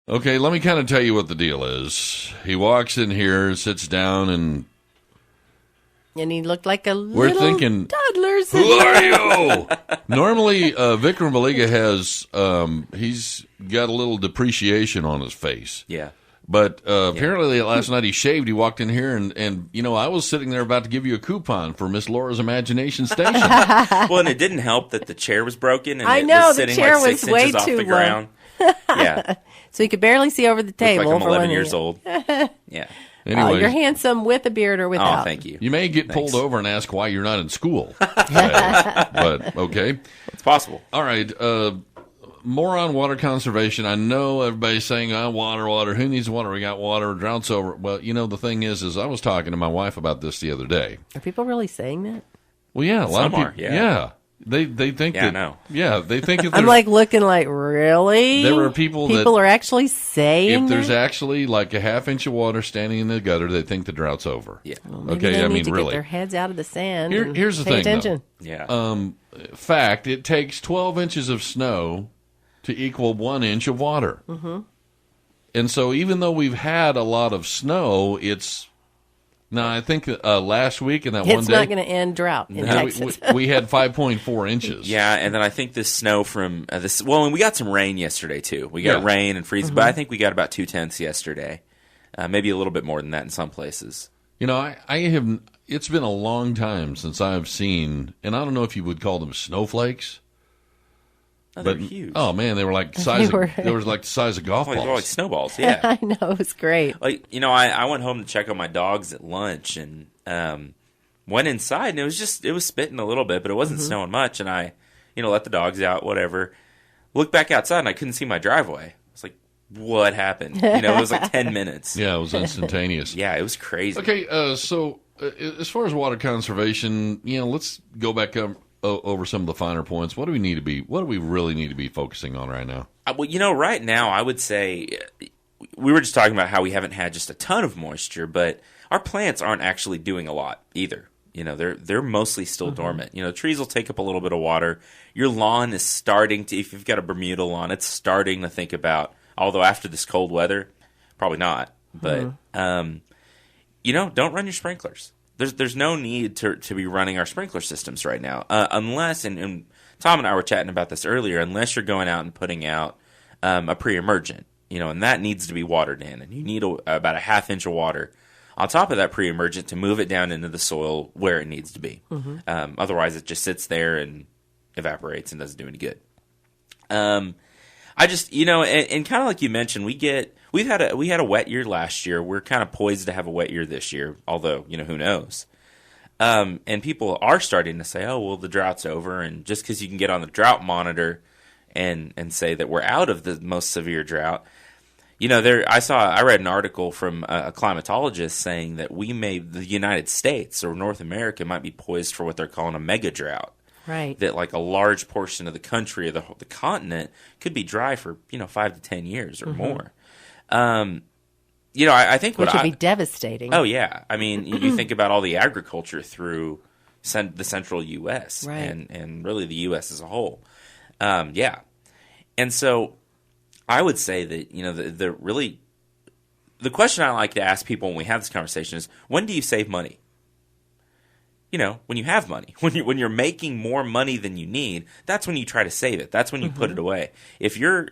Okay, let me kind of tell you what the deal is. He walks in here, sits down, and he looked like a we're little thinking, toddler. who are you? Normally, Vikram Baliga has, he's got a little depreciation on his face. Yeah. But apparently last night he shaved. He walked in here, and I was sitting there about to give you a coupon for Miss Laura's Imagination Station. Well, and it didn't help that the chair was broken, and I it know, was the sitting chair like was 6 way inches off too the low. ground. Yeah. So you could barely see over the table. Looked like I'm for 11 one years of you. old. Yeah. Anyways, you're handsome with a beard or without. Oh, thank you. you may get Thanks. pulled over and ask why you're not in school. But, okay. It's possible. All right. More on water conservation. I know everybody's saying, water. Who needs water? We got water. Drought's over. Well, the thing is I was talking to my wife about this the other day. Are people really saying that? Well, yeah, a lot Some of are, people. yeah. They think Yeah, that. I know. Yeah, they think if I'm there's- looking like, really? There are people that- are actually saying if there's that? actually like a half inch of water standing in the gutter, they think the drought's over. Yeah. Maybe Okay, they I need mean, to really. get their heads out of the sand. Here's the pay thing, attention. Yeah. Fact, it takes 12 inches of snow to equal 1 inch of water. Mm-hmm. And so even though we've had a lot of snow, it's... Now, I think last week and that one day... It's not going to end drought in Texas. we had 5.4 inches. Yeah, and then I think this snow from this. Well, and we got some rain yesterday too. We got rain and freezing, but I think we got about 2/10 yesterday, maybe a little bit more than that in some places. I have. It's been a long time since I've seen, and I don't know if you would call them snowflakes. Oh, they're huge. Oh man, they were like the size. They were like the size of golf balls. They're like snowballs. Yeah. I know, it was great. Like I went home to check on my dogs at lunch and went inside and it was spitting a little bit, but it wasn't snowing much. And I, let the dogs out, whatever. Looked back outside and I couldn't see my driveway. I was like, what happened? It was like 10 minutes. Yeah, it was instantaneous. Yeah, it was crazy. Okay, so as far as water conservation, let's go back up over some of the finer points. What do we really need to be focusing on right now? Well, right now I would say we were just talking about how we haven't had just a ton of moisture, but our plants aren't actually doing a lot either. They're mostly still dormant. Trees will take up a little bit of water. Your lawn is starting to, if you've got a Bermuda lawn, it's starting to think about, although after this cold weather, probably not. But, don't run your sprinklers. There's no need to be running our sprinkler systems right now, unless, and Tom and I were chatting about this earlier, unless you're going out and putting out a pre-emergent, and that needs to be watered in, and you need about a half inch of water on top of that pre-emergent to move it down into the soil where it needs to be. Otherwise, it just sits there and evaporates and doesn't do any good. I just, and kind of like you mentioned, we had a wet year last year. We're kind of poised to have a wet year this year, although, who knows? And people are starting to say, oh, well, the drought's over. And just because you can get on the drought monitor and say that we're out of the most severe drought, I read an article from a climatologist saying that the United States or North America might be poised for what they're calling a mega drought. Right. That like a large portion of the country or the continent could be dry for 5 to 10 years or more. I think which would be devastating. Oh yeah, I mean you think about all the agriculture through the central U.S. Right. and really the U.S. as a whole. Yeah, and so I would say that the question I like to ask people when we have this conversation is, when do you save money? When you have money, when you're making more money than you need, that's when you try to save it. That's when you put it away. If you're,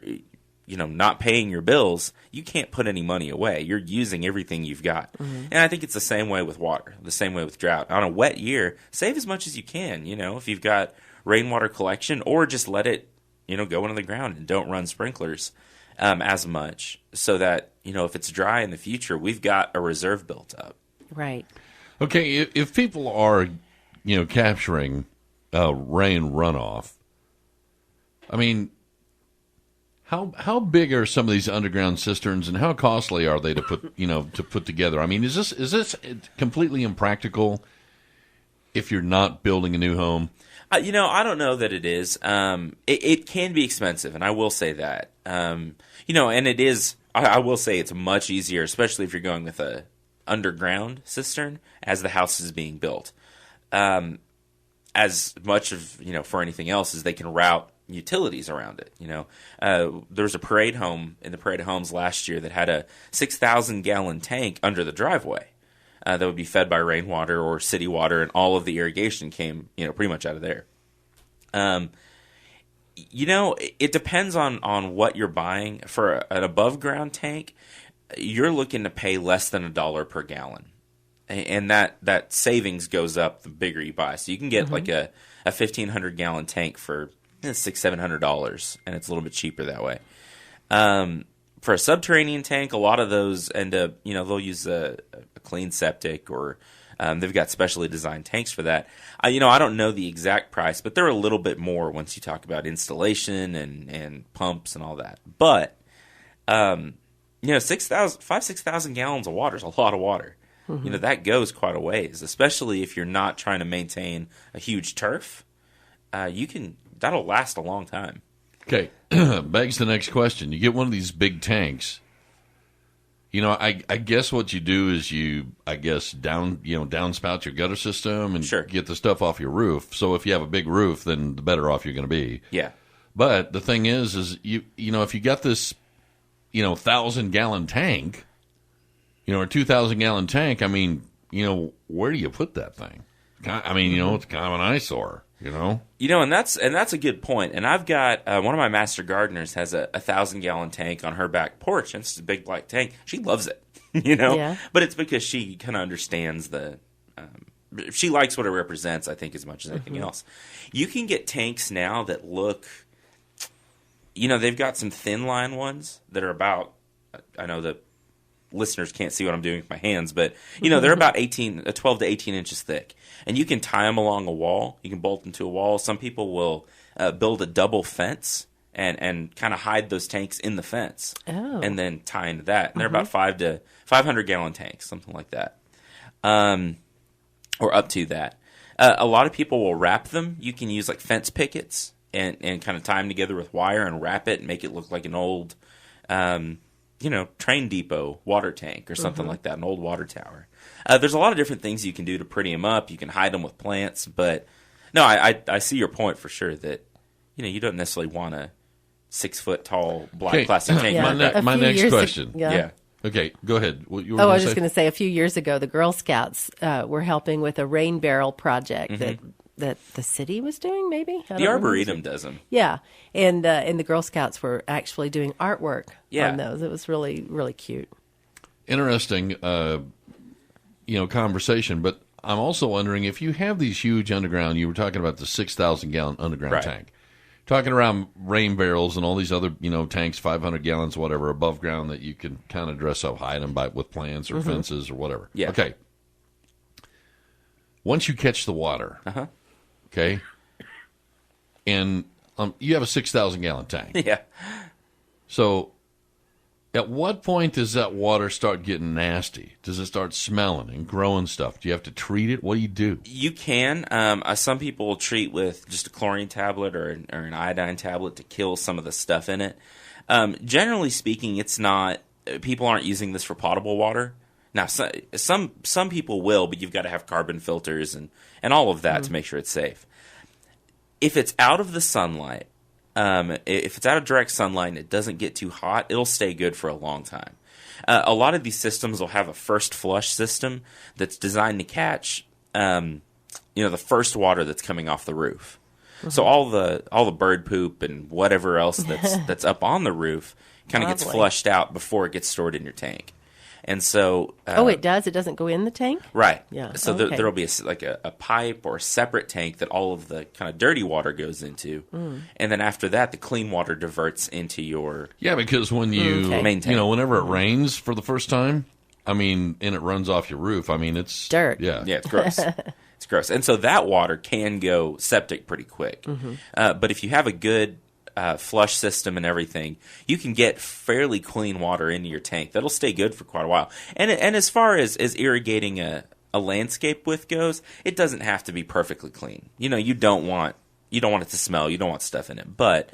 not paying your bills, you can't put any money away. You're using everything you've got. And I think it's the same way with water, the same way with drought. On a wet year, save as much as you can. If you've got rainwater collection, or just let it, go into the ground and don't run sprinklers as much, so that, if it's dry in the future, we've got a reserve built up. Right. Okay, if people are, capturing rain runoff, I mean, how big are some of these underground cisterns, and how costly are they to put together? I mean, is this completely impractical if you're not building a new home? I don't know that it is. It can be expensive, and I will say that. And it is. I will say it's much easier, especially if you're going with a underground cistern as the house is being built. As much of for anything else as they can route utilities around it. There was a parade home in the Parade of Homes last year that had a 6,000-gallon tank under the driveway that would be fed by rainwater or city water, and all of the irrigation came, pretty much out of there. It depends on what you're buying. For an above-ground tank, you're looking to pay less than $1 per gallon. And that savings goes up the bigger you buy. So you can get like a 1,500-gallon tank for $600-700, and it's a little bit cheaper that way. For a subterranean tank, a lot of those end up, they'll use a clean septic, or they've got specially designed tanks for that. I don't know the exact price, but they're a little bit more once you talk about installation and pumps and all that. But 6,000 gallons of water is a lot of water. That goes quite a ways, especially if you're not trying to maintain a huge turf. That'll last a long time. Okay, begs the next question. You get one of these big tanks. I guess what you do is downspout your gutter system and Sure. get the stuff off your roof. So if you have a big roof, then the better off you're going to be. Yeah. But the thing is if you got this, 1,000-gallon tank, or 2,000-gallon tank, where do you put that thing? It's kind of an eyesore, and that's a good point. And I've got one of my master gardeners has a 1,000-gallon tank on her back porch, and it's a big black tank. She loves it, Yeah. But it's because she kind of understands she likes what it represents, I think, as much as anything else. You can get tanks now that look, they've got some thin line ones that are about, I know the listeners can't see what I'm doing with my hands, but they're about 12 to 18 inches thick, and you can tie them along a wall. You can bolt them to a wall. Some people will build a double fence and kind of hide those tanks in the fence, and then tie into that. And they're about 500-gallon tanks, something like that, or up to that. A lot of people will wrap them. You can use like fence pickets and kind of tie them together with wire and wrap it and make it look like an old train depot water tank or something like that, an old water tower. There's a lot of different things you can do to pretty them up. You can hide them with plants, but no, I see your point for sure that, you don't necessarily want a 6-foot-tall black plastic tank. Yeah. My next question. Yeah. Okay, go ahead. What you were I gonna was just say? going to say, a few years ago, the Girl Scouts were helping with a rain barrel project that the city was doing, maybe? I The don't remember. Arboretum does them. Yeah, and the Girl Scouts were actually doing artwork Yeah. on those. It was really, really cute. Interesting, conversation. But I'm also wondering if you have these huge underground. You were talking about the 6,000-gallon underground Right. tank. Talking around rain barrels and all these other, tanks, 500 gallons, whatever, above ground that you can kind of dress up, hide them with plants or fences or whatever. Yeah. Okay. Once you catch the water, okay, and you have a 6,000-gallon tank. Yeah. So at what point does that water start getting nasty? Does it start smelling and growing stuff? Do you have to treat it? What do you do? You can. Some people will treat with just a chlorine tablet or an iodine tablet to kill some of the stuff in it. Generally speaking, it's not. People aren't using this for potable water. Now, some people will, but you've got to have carbon filters and all of that to make sure it's safe. If it's out of the sunlight, if it's out of direct sunlight and it doesn't get too hot, it'll stay good for a long time. A lot of these systems will have a first flush system that's designed to catch, the first water that's coming off the roof. So all the bird poop and whatever else that's up on the roof kind of gets Lovely. flushed out before it gets stored in your tank. And so, It does? It doesn't go in the tank? right? Yeah, So okay. there'll be a pipe or a separate tank that all of the kind of dirty water goes into, and then after that, the clean water diverts into your. Yeah, because when you, Okay. Main tank. whenever it rains for the first time, and it runs off your roof, it's Dirt. Yeah. Yeah, it's gross. It's gross, and so that water can go septic pretty quick. But if you have a good flush system and everything, you can get fairly clean water into your tank. That'll stay good for quite a while. And as far as irrigating a landscape with goes, it doesn't have to be perfectly clean. You don't want it to smell. You don't want stuff in it. But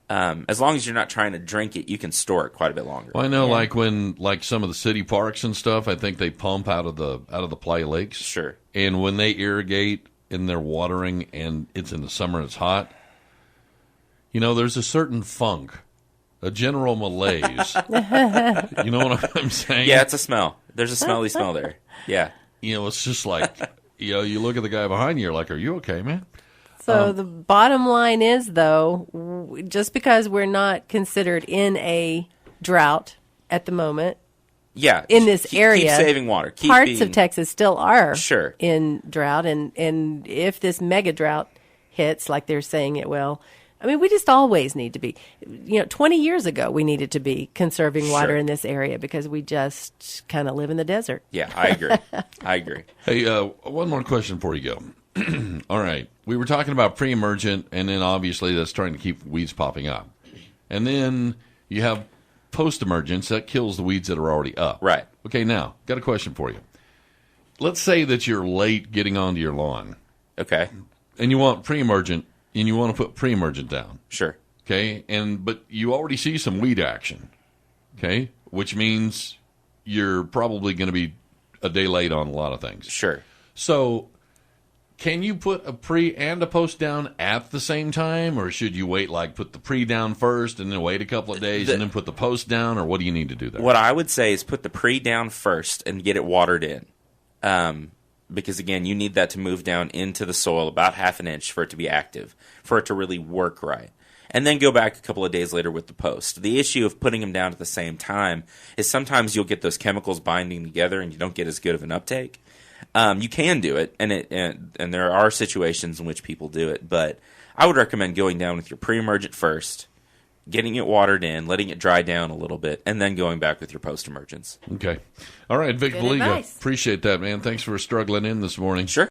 as long as you're not trying to drink it, you can store it quite a bit longer. Well, I know, like some of the city parks and stuff, I think they pump out of the play lakes. Sure. And when they irrigate and they're watering, and it's in the summer, it's hot. there's a certain funk, a general malaise. You know what I'm saying? Yeah, it's a smell. There's a smelly smell there. Yeah. It's just like, you look at the guy behind you, you're like, are you okay, man? So the bottom line is, though, just because we're not considered in a drought at the moment, yeah, in this area, keep saving water. Parts of Texas still are sure in drought, and if this mega drought hits, like they're saying it will, I mean, we just always need to be. 20 years ago, we needed to be conserving water Sure. in this area because we just kind of live in the desert. Yeah, I agree. Hey, one more question before you go. All right. We were talking about pre-emergent, and then obviously that's trying to keep weeds popping up. And then you have post-emergence. That kills the weeds that are already up. Right. Okay, now, got a question for you. Let's say that you're late getting onto your lawn, Okay, and you want pre-emergent, and you want to put pre-emergent down. sure. Okay, but you already see some weed action. Okay, which means you're probably going to be a day late on a lot of things. Sure. So, can you put a pre and a post down at the same time, or should you wait, like put the pre down first and then wait a couple of days and then put the post down, or what do you need to do there? What I would say is put the pre down first and get it watered in. Because, again, you need that to move down into the soil about half an inch for it to be active, for it to really work right. And then go back a couple of days later with the post. The issue of putting them down at the same time is sometimes you'll get those chemicals binding together and you don't get as good of an uptake. You can do it, and there are situations in which people do it, but I would recommend going down with your pre-emergent first, getting it watered in, letting it dry down a little bit, and then going back with your post-emergence. Okay. All right, Vic Good Baliga. advice. Appreciate that, man. Thanks for struggling in this morning. Sure.